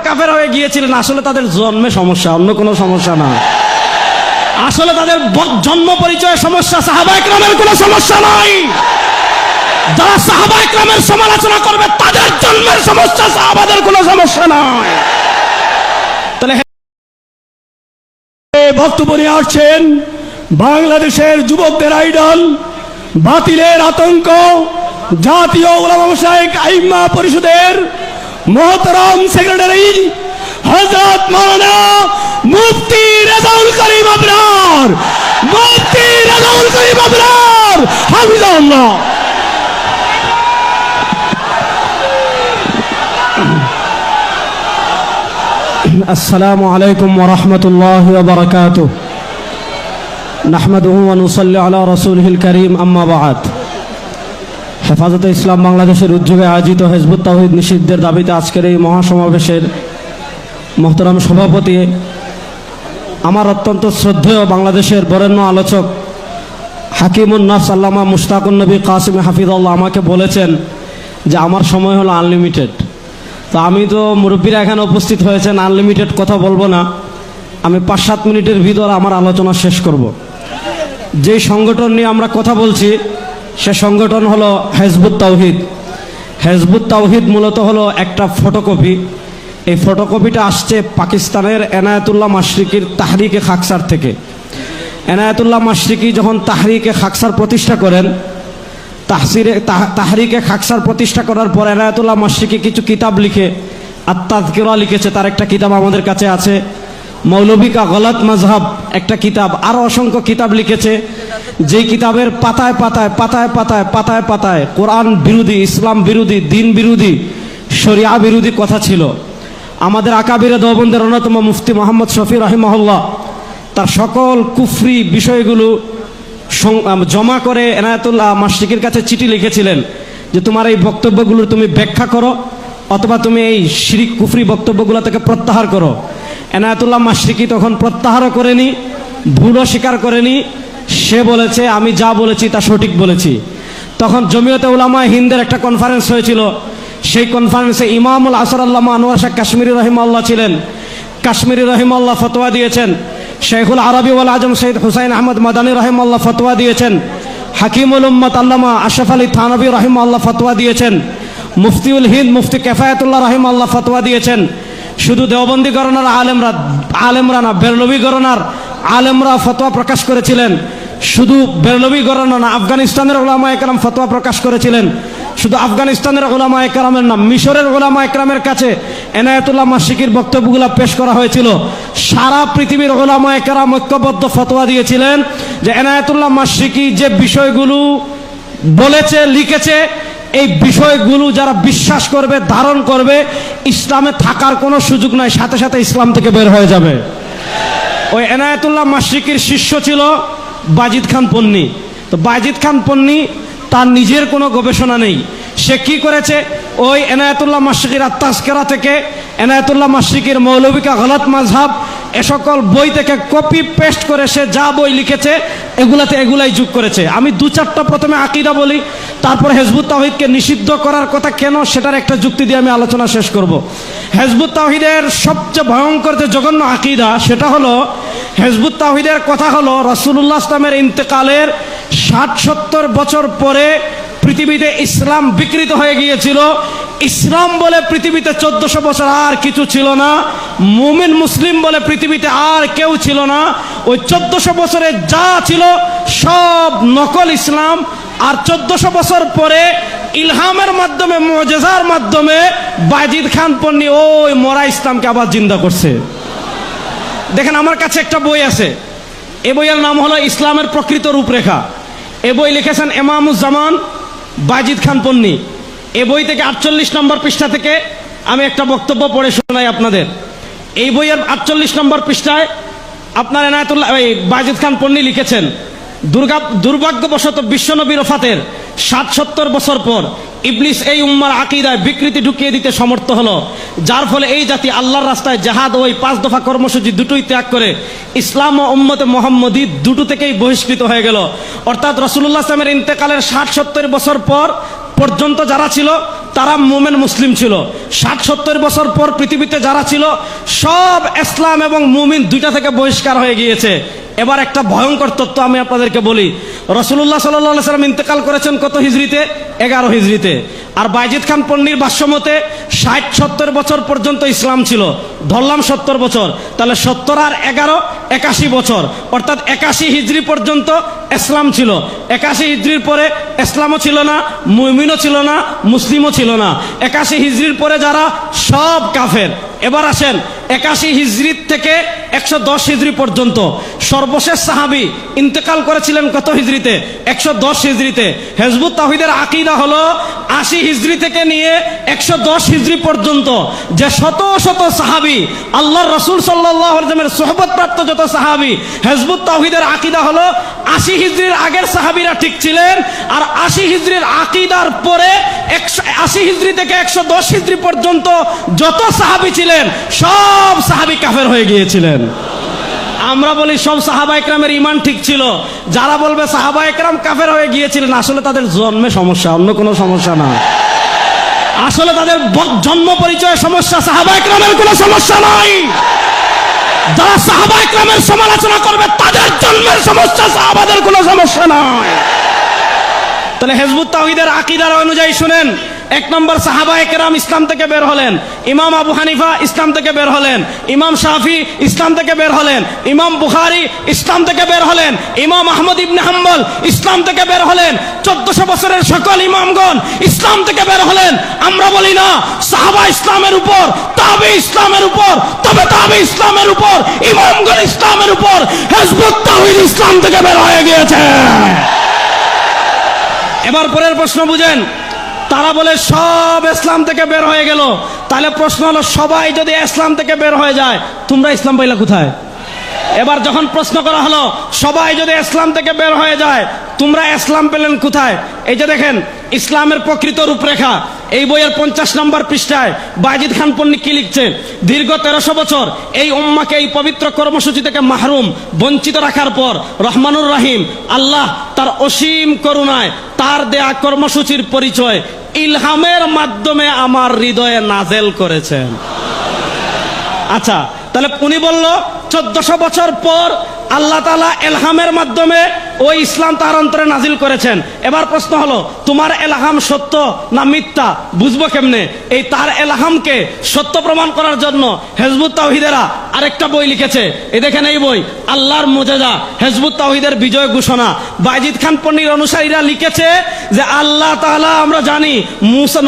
কাফের হয়ে গিয়েছিলেন, আসলে তাদের জন্মে সমস্যা, অন্য কোনো সমস্যা না। আসলে তাদের জন্ম পরিচয়ের সমস্যা, সাহাবা ইকরামের কোনো সমস্যা নাই। যারা সাহাবা ইকরামের সমালোচনা করবে তাদের জন্মের সমস্যা, সাহাবাদের কোনো সমস্যা নাই। তাহলে বক্তব্য নিয়ে আসছেন বাংলাদেশের যুবকদের আইডল, বাতিলের আতঙ্ক, জাতীয় উলামা মাশায়েখ আইম্মা পরিষদের মহতরম সেক্রেটারি হযরত মাওলানা মুফতি রেজাউল করিম আবরার, মুফতি রেজাউল করিম আবরার হাফিজাহুল্লাহ। আসসালামু আলাইকুম ওয়া রাহমাতুল্লাহি ওয়া বারাকাতুহু। নাহমাদুহু ওয়া নুসাল্লি আলা রাসূলিহিল কারীম, আম্মা বা'দ। হেফাজতে ইসলাম বাংলাদেশের উদ্যোগে আয়োজিত হিজবুত তাওহীদ নিষিদ্ধের দাবিতে আজকের এই মহাসমাবেশের মোহতারাম সভাপতি, আমার অত্যন্ত শ্রদ্ধেয় বাংলাদেশের বরেণ্য আলোচক হাকিমুন নাফস আল্লামা মুশতাকুন নবী কাসিম হাফিজাল্লাহ আমাকে বলেছেন যে আমার সময় হলো আনলিমিটেড। তো আমি তো মুরব্বীরা এখানে উপস্থিত হয়েছেন, আনলিমিটেড কথা বলবো না, আমি ৫-৭ মিনিটের ভিতর আমার আলোচনা শেষ করব। যেই সংগঠন নিয়ে আমরা কথা বলছি সে সংগঠন হলো হিজবুত তাওহীদ। হিজবুত তাওহীদ মূলত হলো একটা ফটোকপি। এই ফটোকপিটা আসছে পাকিস্তানের এনায়েতুল্লাহ মাশরিকির তাহরিকে খাকসার থেকে। এনায়েতুল্লাহ মাশরিকি যখন তাহরিকে খাকসার প্রতিষ্ঠা করেন, তাহরিকে খাকসার প্রতিষ্ঠা করার পর এনায়েতুল্লাহ মাশরিকি কিছু কিতাব লিখে, আত-তাযকিরা লিখেছে, তার একটা কিতাব আমাদের কাছে আছে। মৌলভী কা গলত মজহব একটা কিতাব, আরো অসংখ্য কিতাব লিখেছে, যেই কিতাবের পাতায় পাতায় পাতায় পাতায় পাতায় পাতায় কোরআন বিরোধী, ইসলাম বিরোধী, দিন বিরোধী, শরিয়া বিরোধী কথা ছিল। আমাদের আকাবিরে দেওবন্দের অন্যতম মুফতি মোহাম্মদ শফি রাহিমাহুল্লাহ তার সকল কুফরি বিষয়গুলো জমা করে এনায়েতুল্লাহ মাশরিকির কাছে চিঠি লিখেছিলেন যে তোমার এই বক্তব্যগুলো তুমি ব্যাখ্যা করো, অথবা তুমি এই শিরিক কুফরি বক্তব্যগুলো থেকে প্রত্যাহার করো। এনায়েতুল্লাহ মাশরিকি তখন প্রত্যাহারও করেনি, ভুলও স্বীকার করেনি। সে বলেছে আমি যা বলেছি তা সঠিক বলেছি। তখন জমিয়তে উলামায়ে হিন্দের একটা কনফারেন্স হয়েছিল। সেই কনফারেন্সে ইমামুল আসর আল্লামা আনোয়ার শাহ কাশ্মীরি রহিমাহুল্লাহ ছিলেন। কাশ্মীরি রহিমাহুল্লাহ ফতোয়া দিয়েছেন। শেখুল আরবি ওয়াল আজম সৈয়দ হুসাইন আহমদ মাদানী রহিমাহুল্লাহ ফতোয়া দিয়েছেন। হাকিমুল উম্মত আল্লামা আশরাফ আলী থানভী রহিমাহুল্লাহ ফতোয়া দিয়েছেন। মুফতিউল হিন্দ মুফতি কিফায়াতুল্লাহ রহিমাহুল্লাহ ফতোয়া দিয়েছেন। শুধু দেওবন্দি গণনার আলেমরা না, বেরলভী গণনার আলেমরা ফতোয়া প্রকাশ করেছিলেন। শুধু বেরলভী গণনা না, আফগানিস্তানের উলামায়ে কেরাম ফতোয়া প্রকাশ করেছিলেন। শুধু আফগানিস্তানের উলামায়ে কেরামের না, মিশরের উলামায়ে কেরামের কাছে এনায়েতুল্লাহ মাশরিকির বক্তব্যগুলো পেশ করা হয়েছিল। সারা পৃথিবীর উলামায়ে কেরাম ঐক্যবদ্ধ ফতোয়া দিয়েছিলেন যে এনায়েতুল্লাহ মাশরিকি যে বিষয়গুলো বলেছে, লিখেছে, এই বিষয়গুলো যারা বিশ্বাস করবে, ধারণ করবে, ইসলামে থাকার কোনো সুযোগ নাই, সাথে সাথে ইসলাম থেকে বের হয়ে যাবে। ওই এনায়েতুল্লাহ মাশরিকির শিষ্য ছিল বাজিদ খান পন্নী। তো বাজিদ খান পন্নী তার নিজের কোনো গবেষণা নেই। সে কি করেছে, ওই এনায়েতুল্লাহ মাশরিকির আত-তাযকিরা থেকে, এনায়েতুল্লাহ মাশরিকির মৌলভী কা গলত মাযহাব, এ সকল বই থেকে কপি পেস্ট করে সে যা বই লিখেছে এগুলাই যোগ করেছে। আমি 2-4টা প্রথমে আকীদা বলি, তারপর হিজবুত তাওহীদকে নিষিদ্ধ করার কথা কেন সেটার একটা যুক্তি দিয়ে আমি আলোচনা শেষ করব। হিজবুত তাওহীদের সবচেয়ে ভয়ঙ্কর যে জঘন্য আকীদা সেটা হলো, হিজবুত তাওহীদের কথা হলো রাসূলুল্লাহ ইসলামের ইন্তেকালের 60-70 বছর পরে পৃথিবীতে ইসলাম বিকৃত হয়ে গিয়েছিল। ইসলাম বলে পৃথিবীতে 1400 বছর আর কিছু ছিল না। মুমিন মুসলিম বলে পৃথিবীতে আর কেউ ছিল না। ওই 1400 বছরে যা ছিল সব নকল ইসলাম। আর 1400 বছর পরে ইলহামের মাধ্যমে, মুজিজার মাধ্যমে বাজিদ খান পন্নী ওই মরা ইসলামকে আবার জিন্দা করছে। দেখেন, আমার কাছে একটা বই আছে, এ বইয়ের নাম হলো ইসলামের প্রকৃত রূপরেখা। এ বই লিখেছেন ইমামুজ্জামান বাজিদ খান পন্নী। এ বই থেকে 48 নম্বর পৃষ্ঠা থেকে আমি একটা বক্তব্য পড়ে শোনাই আপনাদের। এই বইয়ের 48 নম্বর পৃষ্ঠায় আপনার এনায়েতুল্লাহ বাজিদ খান পন্নী লিখেছেন, দুর্ভাগ্যবশত বিশ্বনবীর ওফাতের 60-70 বছর পর ইবলিস এই উম্মার আকীদায় বিকৃতি ঢুকিয়ে দিতে সমর্থ হলো, যার ফলে এই জাতি আল্লাহর রাস্তায় জিহাদ ও 5 দফা কর্মসূচি দুটোই ত্যাগ করে ইসলাম ও উম্মতে মুহাম্মদী দুটো থেকেই বহিষ্কৃত হয়ে গেল। অর্থাৎ রাসূলুল্লাহ সাল্লাল্লাহু আলাইহি ওয়াসাল্লামের ইন্তেকালের 60-70 বছর পর পর্যন্ত যারা ছিল তারা মোমেন মুসলিম ছিল। 60-70 বছর পর পৃথিবীতে যারা ছিল সব ইসলাম এবং মুমিন দুইটা থেকে বহিষ্কার হয়ে গিয়েছে। এবার একটা ভয়ঙ্কর তথ্য আমি আপনাদেরকে বলি। রাসূলুল্লাহ সাল্লাল্লাহু আলাইহি সাল্লাম ইন্তেকাল করেছেন কত হিজরিতে? 11 হিজরিতে। আর বাইজিদ খান পন্নীর ভাষ্যমতে 60-70 বছর পর্যন্ত ইসলাম ছিল। ধরলাম 70 বছর, তাহলে 70 আর 11 81 বছর, অর্থাৎ 81 হিজরি পর্যন্ত ইসলাম ছিল। 81 হিজরির পরে ইসলামও ছিল না, মুমিনও ছিল না, মুসলিমও ছিল না। 81 হিজরির পরে যারা সব কাফের। এবার আসেন 81 হিজরি থেকে 110 হিজরি পর্যন্ত সর্বশেষ সাহাবী ইন্তেকাল করেছিলেন কত হিজরিতে? 110 হিজরিতে। হিজবুত তাওহীদের আকীদা হলো 80 হিজরি থেকে নিয়ে 110 হিজরি পর্যন্ত যে শত শত সাহাবী, আল্লাহর রাসূল সাল্লাল্লাহু আলাইহি ওয়াসাল্লামের সোহবত প্রাপ্ত যত সাহাবী, হিজবুত তাওহীদের আকীদা হলো 80 হিজরির আগের সাহাবীরা ঠিক ছিলেন, আর 80 হিজরির আকীদার পরে 80 হিজরি থেকে 110 হিজরি পর্যন্ত যত সাহাবী ছিলেন সব সাহাবী কাফের হয়ে গিয়েছিলেন। আমরা বলি সব সাহাবা ইকরামের ঈমান ঠিক ছিল। যারা বলবে সাহাবা ইকরাম কাফের হয়ে গিয়েছিলেন, আসলে তাদের জন্মে সমস্যা, অন্য কোনো সমস্যা না। আসলে তাদের জন্ম পরিচয় সমস্যা, সাহাবা ইকরামের কোনো সমস্যা নাই। যারা সাহাবা ইকরামের সমালোচনা করবে তাদের জন্মের সমস্যা, সাহাবাদের কোনো সমস্যা নাই। তাহলে হিজবুত তাওহীদের আকীদার অনুযায়ী শুনেন, 1 নম্বর সাহাবা ইকরাম ইসলাম থেকে বের হলেন। ইমাম আবু হানিফা ইসলাম থেকে বের হলেন, ইমাম শাফি ইসলাম থেকে বের হলেন, ইমাম বুখারী ইসলাম থেকে বের হলেন, ইমাম আহমদ ইবনে হাম্বল ইসলাম থেকে বের হলেন। 1400 বছরের সকল ইমামগণ ইসলাম থেকে বের হলেন। আমরা বলি না সাহাবা ইসলামের উপর, তাবে ইসলামের উপর, তবে তাবে ইসলামের উপর, ইমামগণ ইসলামের উপর, হিজবুত তাওহীদ ইসলাম থেকে বের হয়ে গিয়েছে। এবার পরের প্রশ্ন বুঝেন। তারা বলে সব ইসলাম থেকে বের হয়ে গেল। তাহলে প্রশ্ন হলো, সবাই যদি ইসলাম থেকে বের হয়ে যায়, তোমরা ইসলাম পাইলা কোথায়? এবার যখন প্রশ্ন করা হলো সবাই যদি ইসলাম থেকে বের হয়ে যায়, তোমরা ইসলাম পেলেন কোথায়? এই যে দেখেন ইসলামের প্রকৃত রূপরেখা, এই বইয়ের 50 নম্বর পৃষ্ঠায় বাইজিদ খান পন্নী কি লিখছে? দীর্ঘ 1300 বছর এই উম্মাকে এই পবিত্র কর্মসূচি থেকে মাহরুম, বঞ্চিত রাখার পর রহমানুর রহিম আল্লাহ তার অসীম করুণায় তার দেয়া কর্মসূচির পরিচয় ইলহামের মাধ্যমে আমার হৃদয়ে নাজেল করেছেন। আচ্ছা, তাহলে উনি বলল 1400 বছর পর আল্লাহ তাআলা ইলহামের মাধ্যমে ওই ইসলাম তার অন্তরে নাজিল করেছেন। এবার প্রশ্ন হলো, তোমার ইলহাম সত্য না মিথ্যা বুঝবো কেমনে? এই তার ইলহামকে সত্য প্রমাণ করার জন্য হিজবুত তাওহীদেরা আরেকটা বই লিখেছে। এই দেখেন এই বই, আল্লাহর মুজিজা, হিজবুত তাওহীদের বিজয় ঘোষণা। বাইজিদ খান পন্নীর অনুসারীরা লিখেছে যে আল্লাহ তাআলা আমরা জানি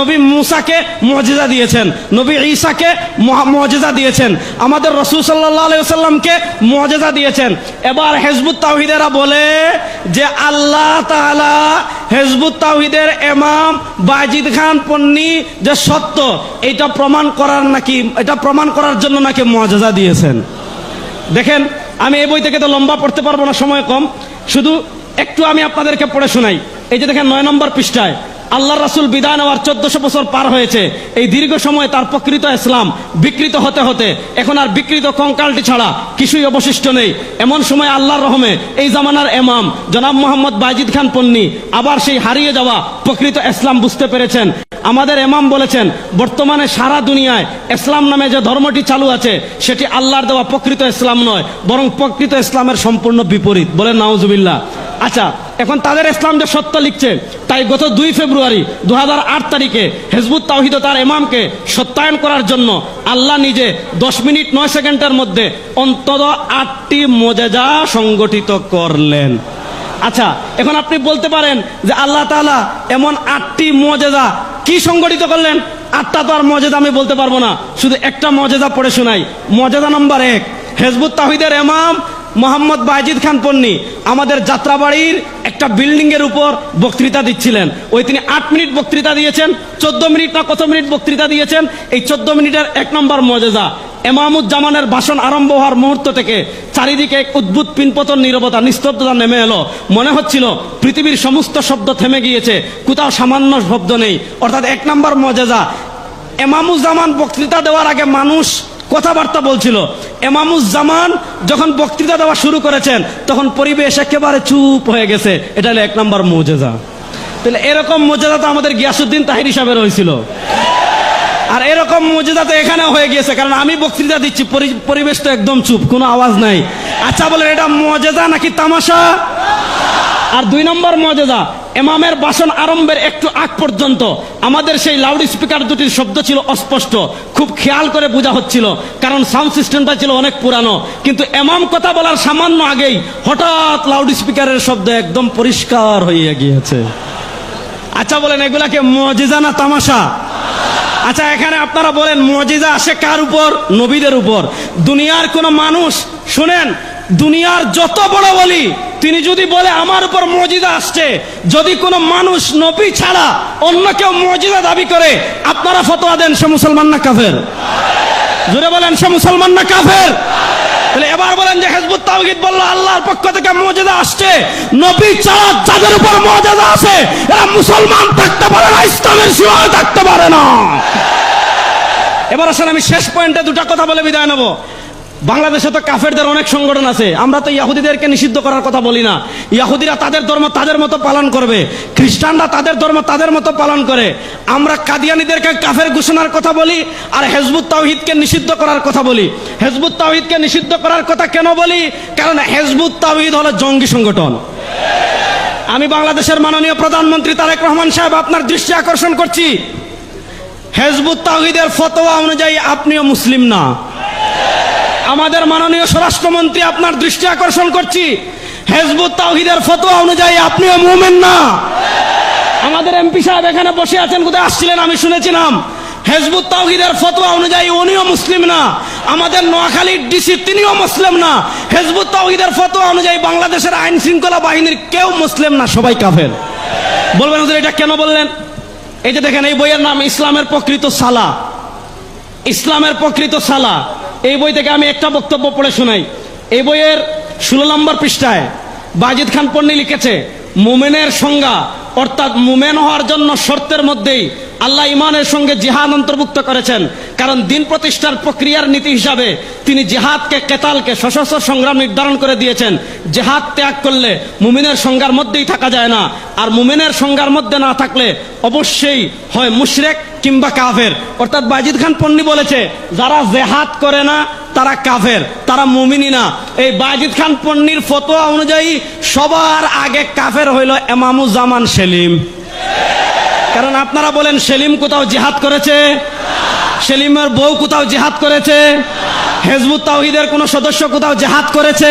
নবী মূসাকে মুজিজা দিয়েছেন, নবী ঈসাকে মুজিজা দিয়েছেন, আমাদের রাসূল সাল্লাল্লাহু আলাইহি ওয়াসাল্লামকে মুজিজা দিয়েছেন। এবার হিজবুত তাওহীদেরা বলে যে আল্লাহ তাআলা হিজবুত তাওহীদের ইমাম বাইজিদ খান পন্নী যে সত্য, এটা প্রমাণ করার জন্য নাকি মুজিজা দিয়েছেন। দেখেন, আমি এই বই থেকে তো লম্বা পড়তে পারবো না, সময় কম, শুধু একটু আমি আপনাদেরকে পড়ে শোনাই। এই যে দেখেন 9 নম্বর পৃষ্ঠায়, আল্লাহর রাসূল বিদায় নেওয়ার 1400 বছর পার হয়েছে। এই দীর্ঘ সময় তার প্রকৃত ইসলাম বিকৃত হতে হতে এখন আর বিকৃত কঙ্কালটি ছাড়া কিছুই অবশিষ্ট নেই। এমন সময় আল্লাহর রহমে এই জামানার ইমাম জনাব মোহাম্মদ বাইজিদ খান পন্নী আবার সেই হারিয়ে যাওয়া প্রকৃত ইসলাম বুঝতে পেরেছেন। আমাদের ইমাম বলেছেন, বর্তমানে সারা দুনিয়ায় ইসলাম নামে যে ধর্মটি চালু আছে সেটি আল্লাহর দেওয়া প্রকৃত ইসলাম নয়, বরং প্রকৃত ইসলামের সম্পূর্ণ বিপরীত। বলেন নাউজুবিল্লাহ। আচ্ছা, এখন তাদের ইসলাম যে সত্য লিখছে, তাই গত 2 ফেব্রুয়ারি 2008 তারিখে হিজবুত তাওহীদ তার ইমামকে সত্যায়ন করার জন্য আল্লাহ নিজে 10 মিনিট 9 সেকেন্ডের মধ্যে অন্তত 8টি মুজিজা সংগঠিত করলেন। আচ্ছা, এখন আপনি বলতে পারেন যে আল্লাহ তাআলা এমন 8টি মুজিজা কি সংগঠিত করলেন? 8টা তো আর মুজিজা আমি বলতে পারবো না, শুধু একটা মুজিজা পড়ে শোনাই। মুজিজা নাম্বার 1, হিজবুত তাওহীদের ইমাম মোহাম্মদ বাইজিদ খান পন্নী আমাদের যাত্রাবাড়ির একটা বিল্ডিং এর উপর বক্তৃতা দিচ্ছিলেন। ওই তিনি 8 মিনিট বক্তৃতা দিয়েছেন, 14 মিনিট না কত মিনিট বক্তৃতা দিয়েছেন। এই 14 মিনিটের 1 নম্বর মুজিজা, ইমামুজ্জামানের ভাষণ আরম্ভ হওয়ার মুহূর্ত থেকে চারিদিকে এক উদ্ভুত পিনপতন নীরবতা, নিস্তব্ধতা নেমে এলো। মনে হচ্ছিল পৃথিবীর সমস্ত শব্দ থেমে গিয়েছে, কোথাও সামান্য শব্দ নেই। অর্থাৎ 1 নম্বর মুজিজা, ইমামুজ্জামান বক্তৃতা দেওয়ার আগে মানুষ কথাবার্তা বলছিল। ইমামুজ্জামান যখন বক্তৃতা দেওয়া শুরু করেছেন তখন পরিবেশ একেবারে চুপ হয়ে গেছে। এটা হলো 1 নম্বর মুজিজা। তাহলে এরকম মর্যাদা তো আমাদের গিয়াসউদ্দিন তাহিরি সাহেবের হয়েছিল, আর এরকম মর্যাদা তো এখানে হয়ে গিয়েছে, কারণ আমি বক্তৃতা দিচ্ছি, পরিবেশ তো একদম চুপ, কোনো আওয়াজ নাই। আচ্ছা বলেন, এটা মর্যাদা নাকি তামাশা? আর 2 নম্বর মর্যাদা, ইমামের ভাষণ আরম্ভের একটু আগ পর্যন্ত আমাদের সেই লাউড স্পিকার দুটির শব্দ ছিল অস্পষ্ট, খুব খেয়াল করে বোঝা হচ্ছিল, কারণ সাউন্ড সিস্টেমটা ছিল অনেক পুরানো। কিন্তু ইমাম কথা বলার সামান্য আগেই হঠাৎ লাউড স্পিকারের শব্দ একদম পরিষ্কার হয়ে গিয়েছে। আচ্ছা বলেন, এগুলাকে মুজিজা না তামাশা? আচ্ছা এখানে আপনারা বলেন, মুজিজা আসে কার উপর? নবীদের উপর। দুনিয়ার কোন মানুষ, শুনেন, দুনিয়ার যত বড় বলি, তিনি যদি বলে আমার উপর মুজিজা আসছে, যদি কোনো মানুষ নবী ছাড়া অন্য কেউ মুজিজা দাবি করে, আপনারা ফতোয়া দেন সে মুসলমান না কাফের? জোরে বলেন, সে মুসলমান না কাফের? তাহলে এবার বলেন যে হিজবুত তাওহীদ বলল আল্লাহর পক্ষ থেকে মুজিজা আসছে, নবী ছাড়া যাদের উপর মুজিজা আছে এরা মুসলমান থাকতে পারে না, ইসলামের সীমায় থাকতে পারে না। এবার আসলে আমি শেষ পয়েন্টে 2টা কথা বলে বিদায় নেব। বাংলাদেশে তো কাফেরদের অনেক সংগঠন আছে, আমরা তো ইহুদিদেরকে নিষিদ্ধ করার কথা বলি না। ইহুদিরা তাদের ধর্ম তাদের মতো পালন করবে, খ্রিস্টানরা তাদের ধর্ম তাদের মতো পালন করে। আমরা কাদিয়ানীদেরকে কাফের ঘোষণার কথা বলি, আর হিজবুত তাওহীদকে নিষিদ্ধ করার কথা বলি। হিজবুত তাওহীদকে নিষিদ্ধ করার কথা কেন বলি? কারণ হিজবুত তাওহীদ হলো জঙ্গি সংগঠন। আমি বাংলাদেশের মাননীয় প্রধানমন্ত্রী তারেক রহমান সাহেব আপনার দৃষ্টি আকর্ষণ করছি, হিজবুত তাওহীদের ফতোয়া অনুযায়ী আপনিও মুসলিম না। আমাদের মাননীয় স্বরাষ্ট্রমন্ত্রী আপনার দৃষ্টি আকর্ষণ করছি, হিজবুত তাওহীদের ফতোয়া অনুযায়ী আপনিও মুমিন না। আমাদের এমপি সাহেব এখানে বসে আছেন, কোথায় আসছিলেন আমি শুনেছিলাম, হিজবুত তাওহীদের ফতোয়া অনুযায়ী উনিও মুসলিম না। আমাদের নোয়াখালীর ডিসি তিনিও মুসলিম না। হিজবুত তাওহীদের ফতোয়া অনুযায়ী বাংলাদেশের আইন শৃঙ্খলা বাহিনীর কেউ মুসলিম না, সবাই কাফের। বলবেন হুজুর এটা কেন বললেন? এই যে দেখেন, এই বইয়ের নাম ইসলামের প্রকৃত সালা। ইসলামের প্রকৃত সালা, এই বই থেকে আমি একটা বক্তব্য পড়ে শোনাই। এই বইয়ের 16 নম্বর পৃষ্ঠায় বাজিদ খান পন্নী লিখেছে, মুমিনের সংজ্ঞা, অর্থাৎ মুমিন হওয়ার জন্য শর্তের মধ্যেই আল্লাহ ইমানের সঙ্গে জিহাদ অন্তর্ভুক্ত করেছেন। কারণ দিন প্রতিষ্ঠার প্রক্রিয়ার নীতি হিসাবে তিনি জিহাদকে, কেতালকে, সশস্ত্র সংগ্রাম নির্ধারণ করে দিয়েছেন। জিহাদ ত্যাগ করলে মুমিনের সংজ্ঞার মধ্যেই থাকা যায় না, আর মুমিনের সংজ্ঞার মধ্যে না থাকলে অবশ্যই হয় মুশরিক কিংবা কাফের। অর্থাৎ বাজিদ খান পন্নী বলেছে, যারা জিহাদ করে না তারা কাফের, তারা মুমিনই না। এই বাজিদ খান পন্নীর ফতোয়া অনুযায়ী সবার আগে কাফের হইল ইমামুজ্জামান সেলিম। কারণ আপনারা বলেন, সেলিম কোথাও জিহাদ করেছে? সেলিমের বউ কোথাও জিহাদ করেছে? হিজবুত তাওহীদের কোন সদস্য কোথাও জিহাদ করেছে?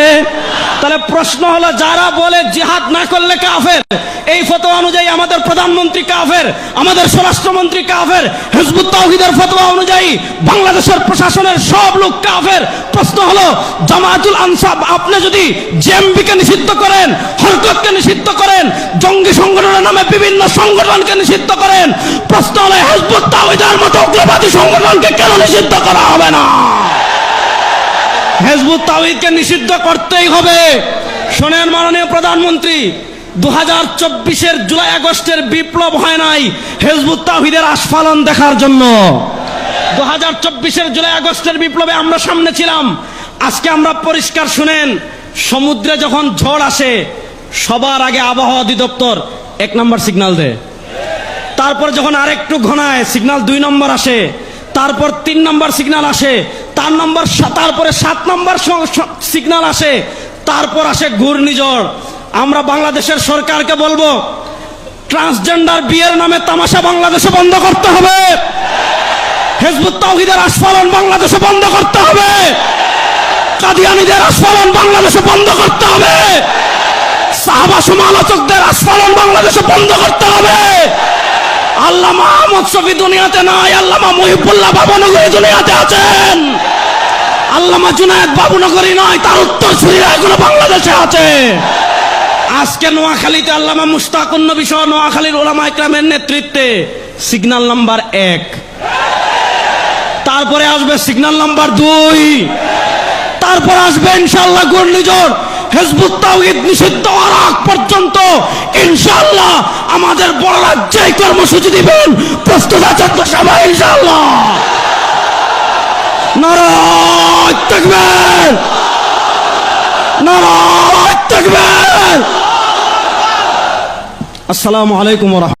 তাহলে প্রশ্ন হলো, যারা বলে জিহাদ না করলে কাফের, এই ফতোয়া অনুযায়ী আমাদের প্রধানমন্ত্রী কাফের, আমাদের স্বরাষ্ট্রমন্ত্রী কাফের। হিজবুত তাওহীদের ফতোয়া অনুযায়ী বাংলাদেশের প্রশাসনের সব লোক কাফের। প্রশ্ন হলো, জামায়াতুল আনসার, আপনি যদি জেএমবিকে নিষিদ্ধ করেন, হরকতকে নিষিদ্ধ করেন, জঙ্গি সংগঠনের নামে বিভিন্ন সংগঠনকে নিষিদ্ধ করেন, প্রশ্ন হলো হিজবুত তাওহীদের মতো উগ্রবাদী সংগঠনকে কেন নিষিদ্ধ করা হবে না? হিজবুত তাওহীদকে নিষিদ্ধ করতেই হবে। শোনেন মাননীয় প্রধানমন্ত্রী, 2024-এর জুলাই আগস্টের বিপ্লব হয় নাই হিজবুত তাওহীদের আস্ফালন দেখার জন্য। 2024-এর জুলাই আগস্টের বিপ্লবে আমরা সামনে ছিলাম। আজকে আমরা পরিষ্কার, শুনেন, সমুদ্রে যখন ঝড় আসে সবার আগে আবহাওয়া অধিদপ্তর 1 নম্বর সিগন্যাল দেয়, তারপর যখন আরেকটু ঘনায় সিগন্যাল 2 নম্বর আসে, তারপর 3 নম্বর সিগন্যাল আসে, তারপরে 7 নম্বর সিগন্যাল আসে, তারপর আসে ঘূর্ণিঝড়। আমরা বাংলাদেশের সরকারকে বলবো, ট্রান্সজেন্ডার বিয়ের নামে তামাশা বাংলাদেশে বন্ধ করতে হবে। হিজবুত তাওহীদের আস্ফালন বাংলাদেশে বন্ধ করতে হবে। কাদিয়ানীদের আস্ফালন বাংলাদেশে বন্ধ করতে হবে। সাহাবা সমালোচকদের আস্ফালন বাংলাদেশে বন্ধ করতে হবে। আল্লামা আহমদ শফী দুনিয়াতে নাই, আল্লামা মহিবুল্লাহ বাবুনগরী দুনিয়াতে আছেন। আল্লামা জুনায়েদ বাবুনগরী নয়, তার উত্তরসূরিরা এখনো বাংলাদেশে আছে। আজকে নোয়াখালীতে আল্লামা মুশতাকুন নবী সহ নোয়াখালীর উলামা ইকরামের নেতৃত্বে সিগন্যাল নাম্বার 1, তারপরে আসবে সিগন্যাল নাম্বার 2, তারপর আসবে ইনশাআল্লাহ ঘূর্ণিঝড়। হিজবুত তাওহীদ নিষিদ্ধ হওয়ার আগ পর্যন্ত ইনশাআল্লাহ আমাদের বড়রা যে কর্মসূচি দিবেন প্রস্তুত আছেন তো সবাই ইনশাআল্লাহ? নারায়ে তাকবীর, নারায়ে তাকবীর। আসসালামু আলাইকুম ওয়া রাহমাতুল্লাহ।